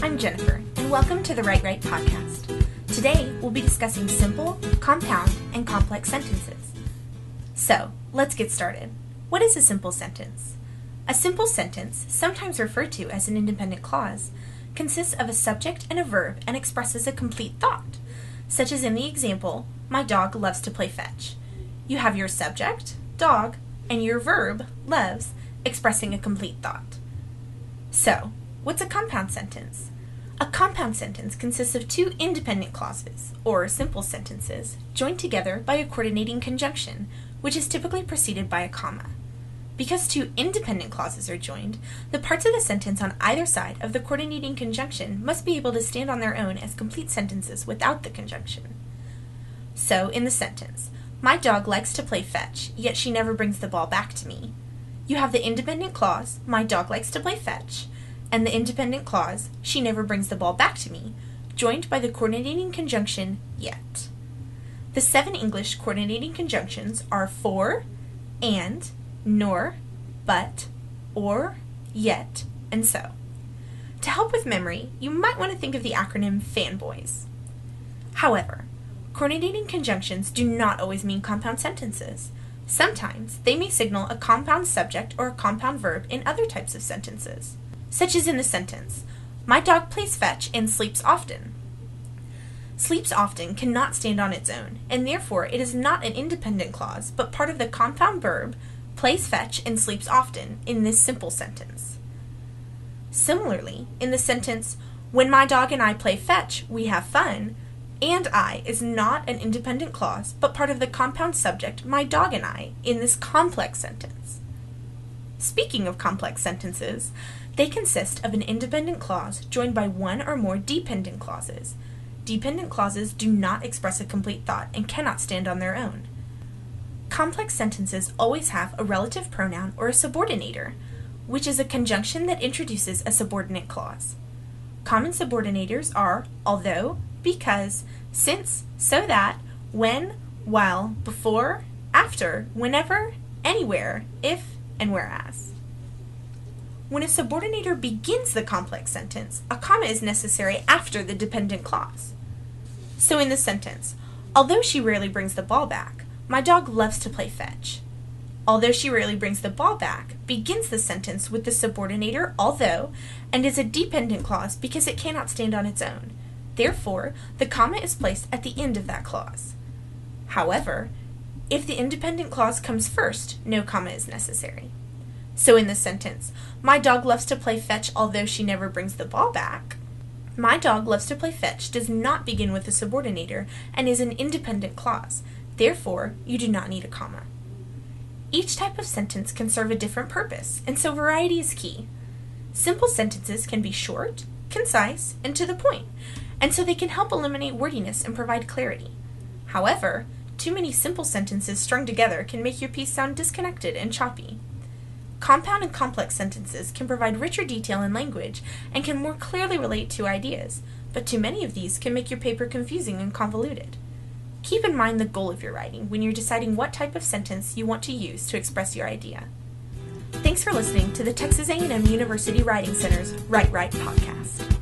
I'm Jennifer, and welcome to the Write Right podcast. Today, we'll be discussing simple, compound, and complex sentences. So, let's get started. What is a simple sentence? A simple sentence, sometimes referred to as an independent clause, consists of a subject and a verb and expresses a complete thought, such as in the example, my dog loves to play fetch. You have your subject, dog, and your verb, loves, expressing a complete thought. So, what's a compound sentence? A compound sentence consists of two independent clauses, or simple sentences, joined together by a coordinating conjunction, which is typically preceded by a comma. Because two independent clauses are joined, the parts of the sentence on either side of the coordinating conjunction must be able to stand on their own as complete sentences without the conjunction. So, in the sentence, my dog likes to play fetch, yet she never brings the ball back to me. You have the independent clause, my dog likes to play fetch, and the independent clause, she never brings the ball back to me, joined by the coordinating conjunction, yet. The 7 English coordinating conjunctions are for, and, nor, but, or, yet, and so. To help with memory, you might want to think of the acronym FANBOYS. However, coordinating conjunctions do not always mean compound sentences. Sometimes they may signal a compound subject or a compound verb in other types of sentences, such as in the sentence, my dog plays fetch and sleeps often. Sleeps often cannot stand on its own, and therefore it is not an independent clause, but part of the compound verb, plays fetch and sleeps often, in this simple sentence. Similarly, in the sentence, when my dog and I play fetch, we have fun, and I is not an independent clause, but part of the compound subject, my dog and I, in this complex sentence. Speaking of complex sentences, they consist of an independent clause joined by one or more dependent clauses. Dependent clauses do not express a complete thought and cannot stand on their own. Complex sentences always have a relative pronoun or a subordinator, which is a conjunction that introduces a subordinate clause. Common subordinators are although, because, since, so that, when, while, before, after, whenever, anywhere, if, and whereas. When a subordinator begins the complex sentence, a comma is necessary after the dependent clause. So in the sentence, although she rarely brings the ball back, my dog loves to play fetch. Although she rarely brings the ball back begins the sentence with the subordinator although and is a dependent clause because it cannot stand on its own. Therefore, the comma is placed at the end of that clause. However, if the independent clause comes first, no comma is necessary. So in the sentence, my dog loves to play fetch although she never brings the ball back, my dog loves to play fetch does not begin with a subordinator and is an independent clause. Therefore, you do not need a comma. Each type of sentence can serve a different purpose, and so variety is key. Simple sentences can be short, concise, and to the point, and so they can help eliminate wordiness and provide clarity. However, too many simple sentences strung together can make your piece sound disconnected and choppy. Compound and complex sentences can provide richer detail in language and can more clearly relate to ideas, but too many of these can make your paper confusing and convoluted. Keep in mind the goal of your writing when you're deciding what type of sentence you want to use to express your idea. Thanks for listening to the Texas A&M University Writing Center's Write Right podcast.